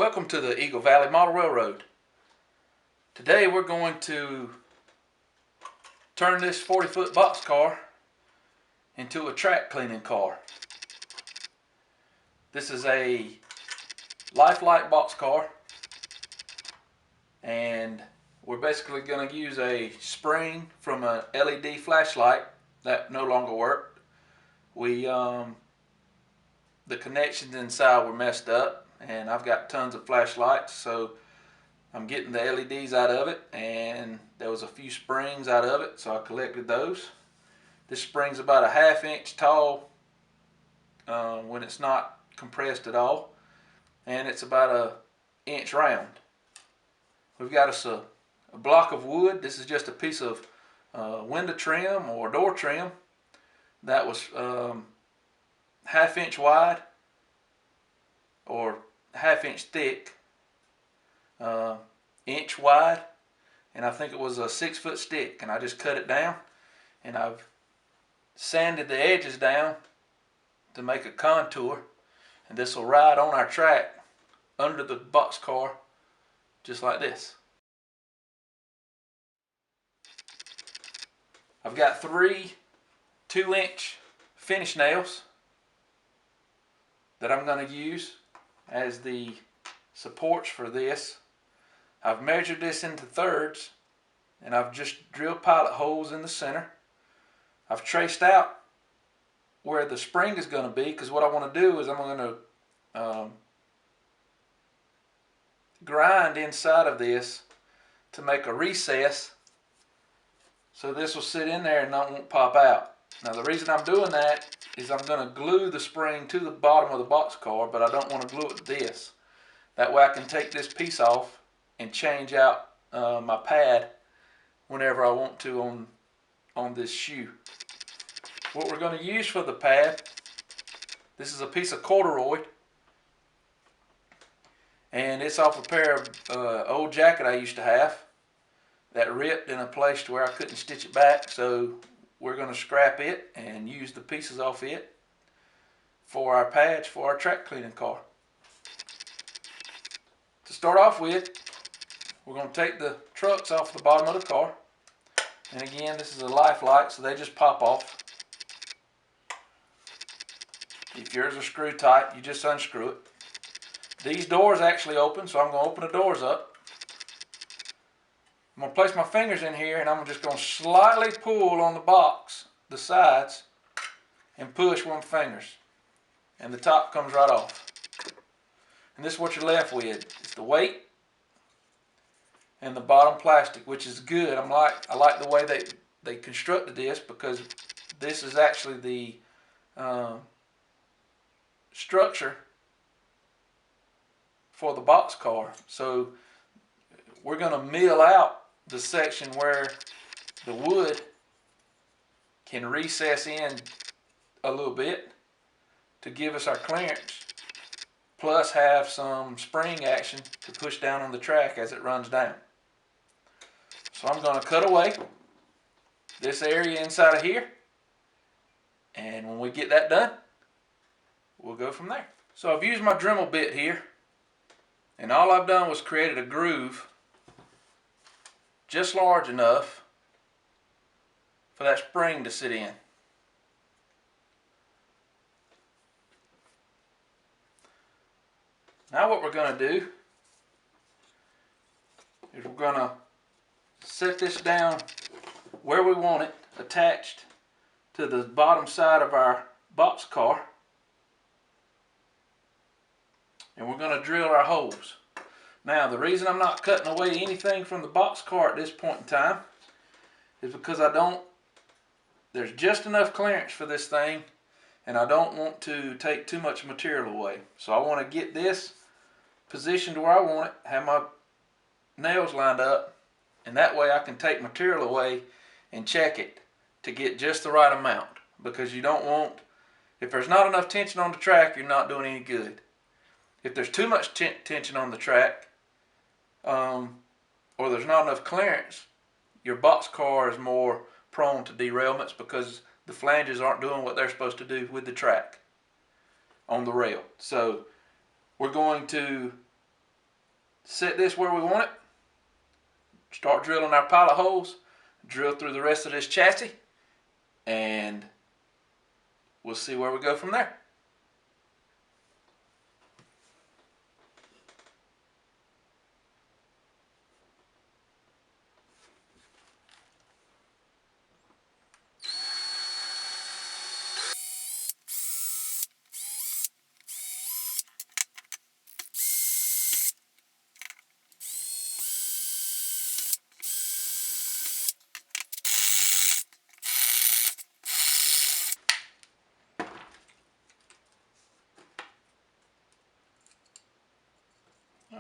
Welcome to the Eagle Valley Model Railroad. Today we're going to turn this 40-foot box car into a track cleaning car. This is a Lifelike box car, and we're basically going to use a spring from an LED flashlight that no longer worked. The connections inside were messed up, and I've got tons of flashlights, so I'm getting the LEDs out of it, and there was a few springs out of it, so I collected those. This spring's about a ½ inch tall when it's not compressed at all, and it's about an inch round. We've got us a block of wood. This is just a piece of window trim or door trim that was ½ inch wide or ½ inch thick, inch wide, and I think it was a 6-foot stick, and I just cut it down, and I've sanded the edges down to make a contour, and this will ride on our track under the box car just like this. I've got 3 2-inch finish nails that I'm going to use as the supports for this. I've measured this into thirds, and I've just drilled pilot holes in the center. I've traced out where the spring is going to be, because what I want to do is I'm going to grind inside of this to make a recess, so this will sit in there and not won't pop out. Now the reason I'm doing that is I'm going to glue the spring to the bottom of the box car, but I don't want to glue it to this. That way I can take this piece off and change out my pad whenever I want to on this shoe. What we're going to use for the pad, this is a piece of corduroy, and it's off a pair of old jacket I used to have that ripped in a place to where I couldn't stitch it back, so we're going to scrap it and use the pieces off it for our pads for our track cleaning car. To start off with, we're going to take the trucks off the bottom of the car, and again, this is a Lifelike, so they just pop off. If yours are screw tight, you just unscrew it. These doors actually open, so I'm going to open the doors up. I'm going to place my fingers in here, and I'm just going to slightly pull on the box, the sides, and push with my fingers, and the top comes right off. And this is what you're left with. It's the weight and the bottom plastic, which is good. I like the way they constructed this, because this is actually the structure for the box car. So we're going to mill out the section where the wood can recess in a little bit to give us our clearance, plus have some spring action to push down on the track as it runs down. So I'm going to cut away this area inside of here, and when we get that done, we'll go from there. So I've used my Dremel bit here, and all I've done was created a groove just large enough for that spring to sit in. Now what we're going to do is we're going to set this down where we want it, attached to the bottom side of our box car, and we're going to drill our holes. Now the reason I'm not cutting away anything from the box car at this point in time is because there's just enough clearance for this thing, and I don't want to take too much material away. So I want to get this positioned where I want it, have my nails lined up, and that way I can take material away and check it to get just the right amount, because you don't want, if there's not enough tension on the track, you're not doing any good. If there's too much tension on the track, or there's not enough clearance, your box car is more prone to derailments, because the flanges aren't doing what they're supposed to do with the track on the rail. So we're going to set this where we want it, start drilling our pilot holes, drill through the rest of this chassis, and we'll see where we go from there.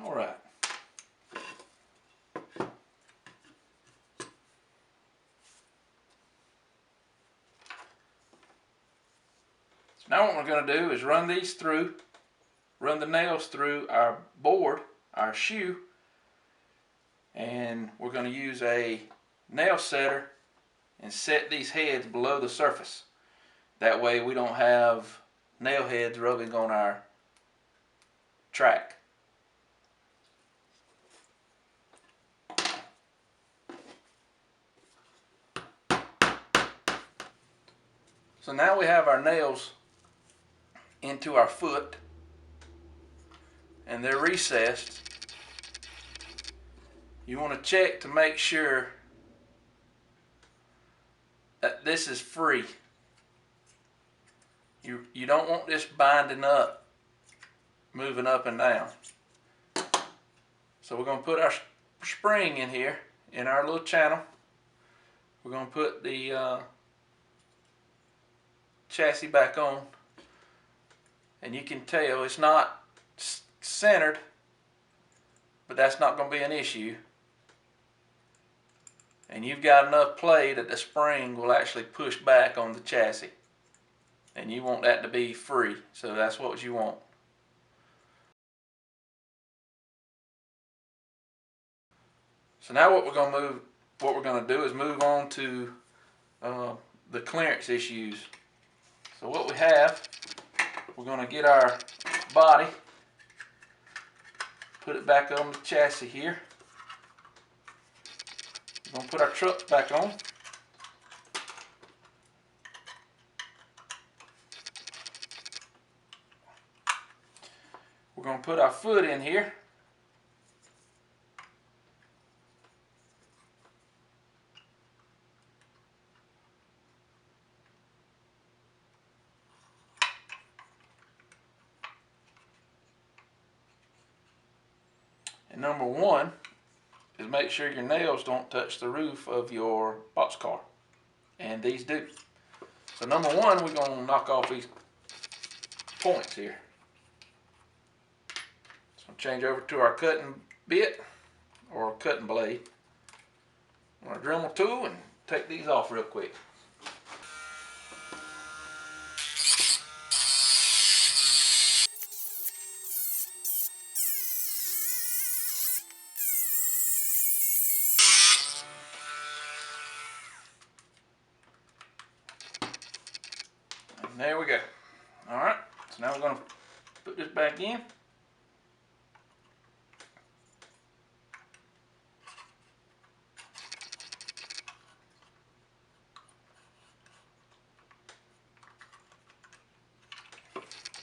All right. So now what we're going to do is run the nails through our board, our shoe, and we're going to use a nail setter and set these heads below the surface. That way we don't have nail heads rubbing on our track. So now we have our nails into our foot and they're recessed. You want to check to make sure that this is free. You don't want this binding up, moving up and down. So we're going to put our spring in here, in our little channel. We're going to put the chassis back on. And you can tell it's not centered, but that's not going to be an issue. And you've got enough play that the spring will actually push back on the chassis. And you want that to be free, so that's what you want. So now what we're going to do is move on to the clearance issues. So what we have, we're going to get our body, put it back on the chassis here. We're going to put our truck back on. We're going to put our foot in here. And number one is make sure your nails don't touch the roof of your boxcar. And these do. So number one, we're going to knock off these points here. So change over to our cutting bit or cutting blade. I'm going to Dremel tool and take these off real quick. And there we go. Alright, so now we're going to put this back in.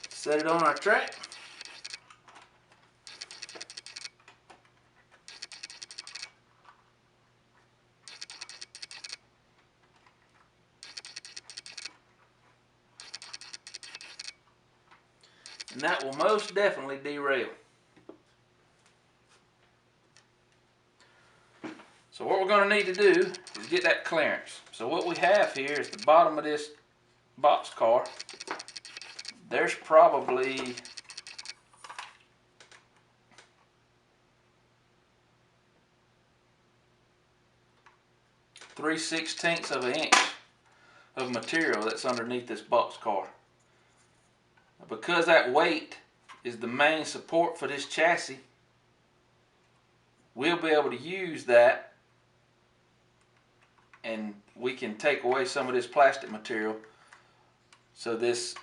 Set it on our track. And that will most definitely derail. So what we're going to need to do is get that clearance. So what we have here is the bottom of this box car. There's probably (3/16 of an inch of material that's underneath this box car. Because that weight is the main support for this chassis, we'll be able to use that and we can take away some of this plastic material so this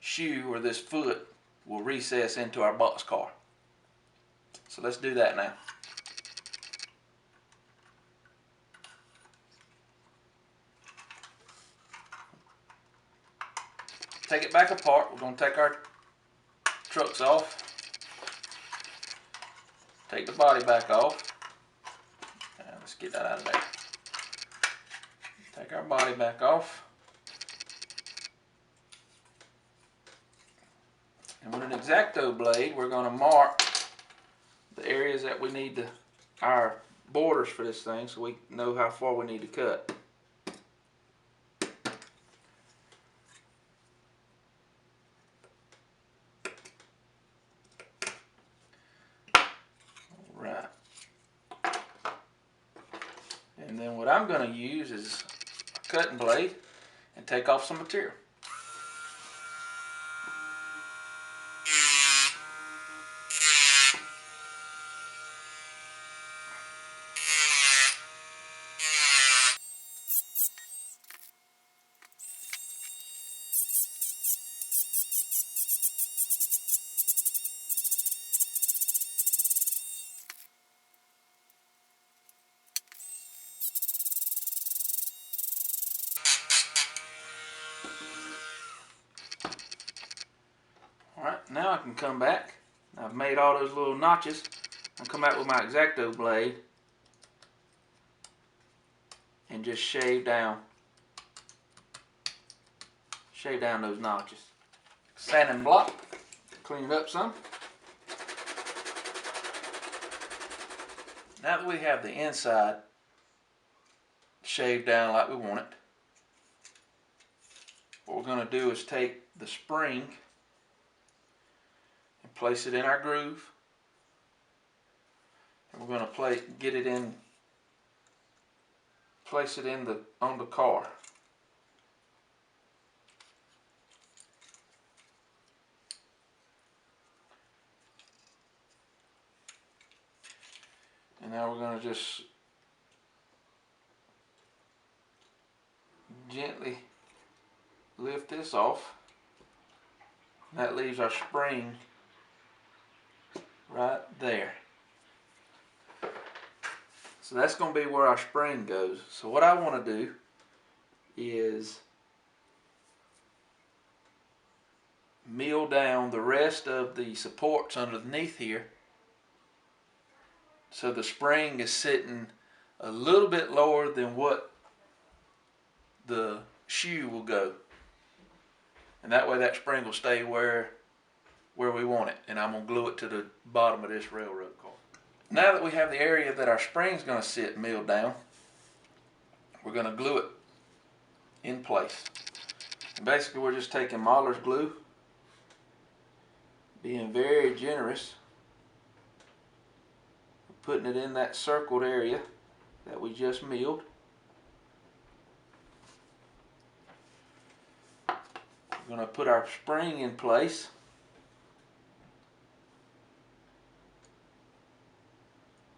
shoe or this foot will recess into our box car. So let's do that now. Take it back apart. We're going to take our trucks off. Take the body back off. Let's get that out of there. Take our body back off. And with an X-Acto blade, we're going to mark the areas that we need to, our borders for this thing, so we know how far we need to cut. Right. And then what I'm going to use is a cutting blade and take off some material. Alright, now I can come back. I've made all those little notches. I'll come back with my X-Acto blade and just shave down those notches. Sanding block, clean it up some. Now that we have the inside shaved down like we want it, what we're going to do is take the spring and place it in our groove, and we're going to get it in, place it in on the car. And now we're going to just gently lift this off. That leaves our spring right there. So that's going to be where our spring goes. So what I want to do is mill down the rest of the supports underneath here, so the spring is sitting a little bit lower than what the shoe will go. And that way that spring will stay where we want it. And I'm going to glue it to the bottom of this railroad car. Now that we have the area that our spring's going to sit milled down, we're going to glue it in place. And basically we're just taking Mahler's glue, being very generous, putting it in that circled area that we just milled. We're going to put our spring in place.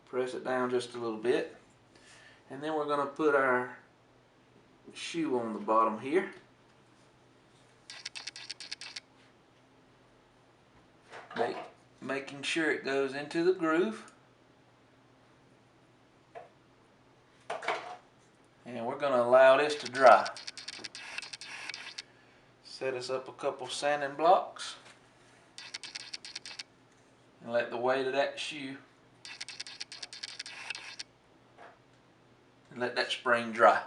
Press it down just a little bit. And then we're going to put our shoe on the bottom here. Making sure it goes into the groove. And we're going to allow this to dry. Set us up a couple sanding blocks and let the weight of that shoe and let that spring dry.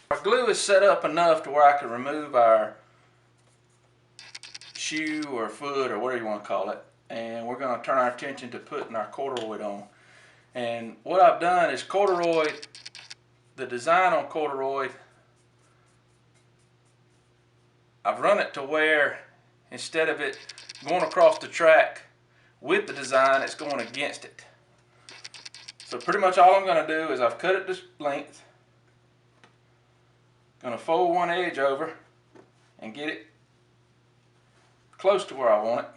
Our glue is set up enough to where I can remove our shoe or foot or whatever you want to call it, and we're going to turn our attention to putting our corduroy on. And what I've done is corduroy, the design on corduroy, I've run it to where instead of it going across the track with the design, it's going against it. So pretty much all I'm going to do is I've cut it this length, going to fold one edge over and get it close to where I want it.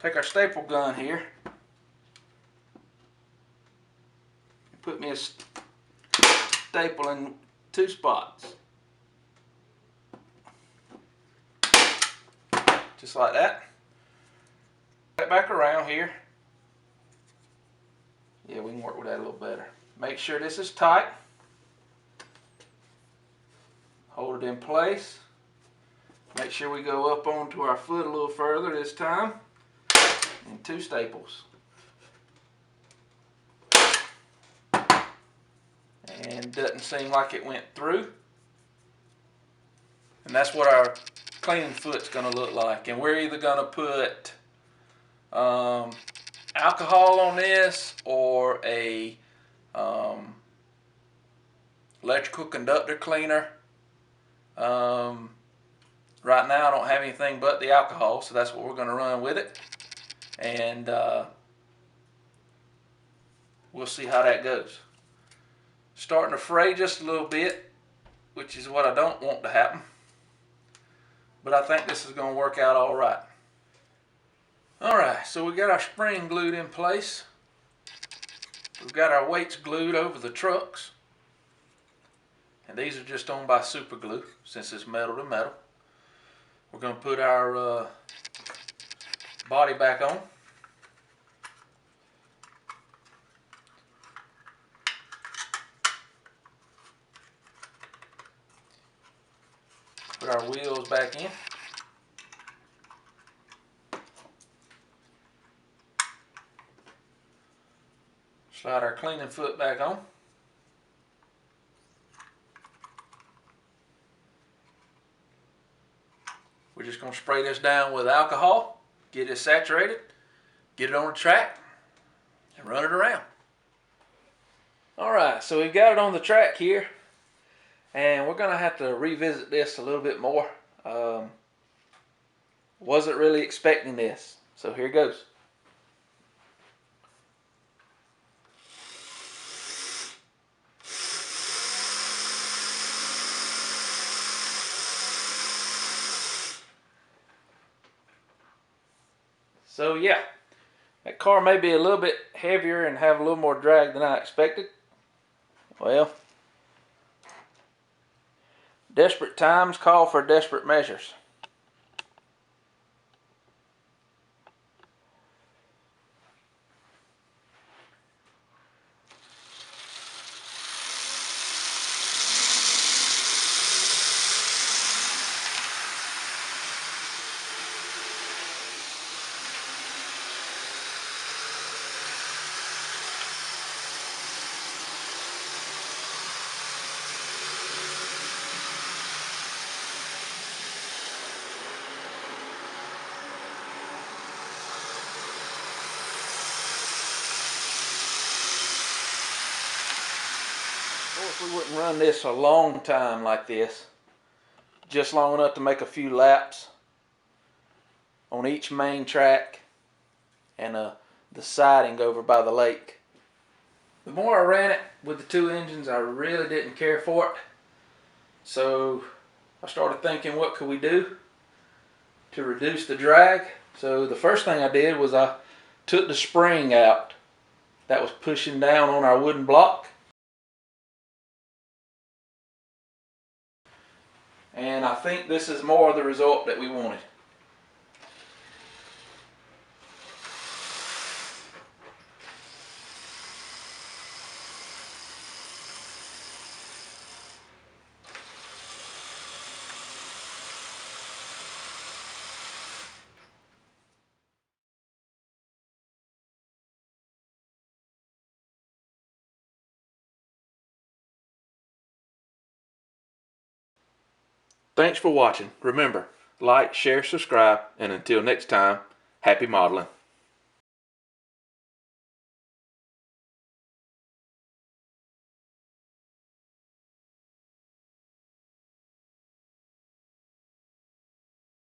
Take our staple gun here. Put me a staple in two spots. just like that. Back around here. Yeah, we can work with that a little better. Make sure this is tight. Hold it in place. Make sure we go up onto our foot a little further this time. And 2 staples. And doesn't seem like it went through. And that's what our cleaning foot's going to look like. And we're either going to put alcohol on this or a electrical conductor cleaner. Right now I don't have anything but the alcohol, so that's what we're going to run with it. And we'll see how that goes. Starting to fray just a little bit, which is what I don't want to happen. But I think this is going to work out all right. Alright, so we got our spring glued in place. We've got our weights glued over the trucks. And these are just on by super glue since it's metal to metal. We're going to put our body back on. Put our wheels back in. Slide our cleaning foot back on. We're just going to spray this down with alcohol, get it saturated, get it on the track, and run it around. Alright, so we've got it on the track here, and we're going to have to revisit this a little bit more. Wasn't really expecting this, so here goes. So yeah, that car may be a little bit heavier and have a little more drag than I expected. Well, desperate times call for desperate measures. Of course, we wouldn't run this a long time like this, just long enough to make a few laps on each main track and the siding over by the lake. The more I ran it with the 2 engines, I really didn't care for it. So I started thinking, what could we do to reduce the drag? So the first thing I did was I took the spring out that was pushing down on our wooden block. And I think this is more of the result that we wanted. Thanks for watching. Remember, like, share, subscribe, and until next time, happy modeling.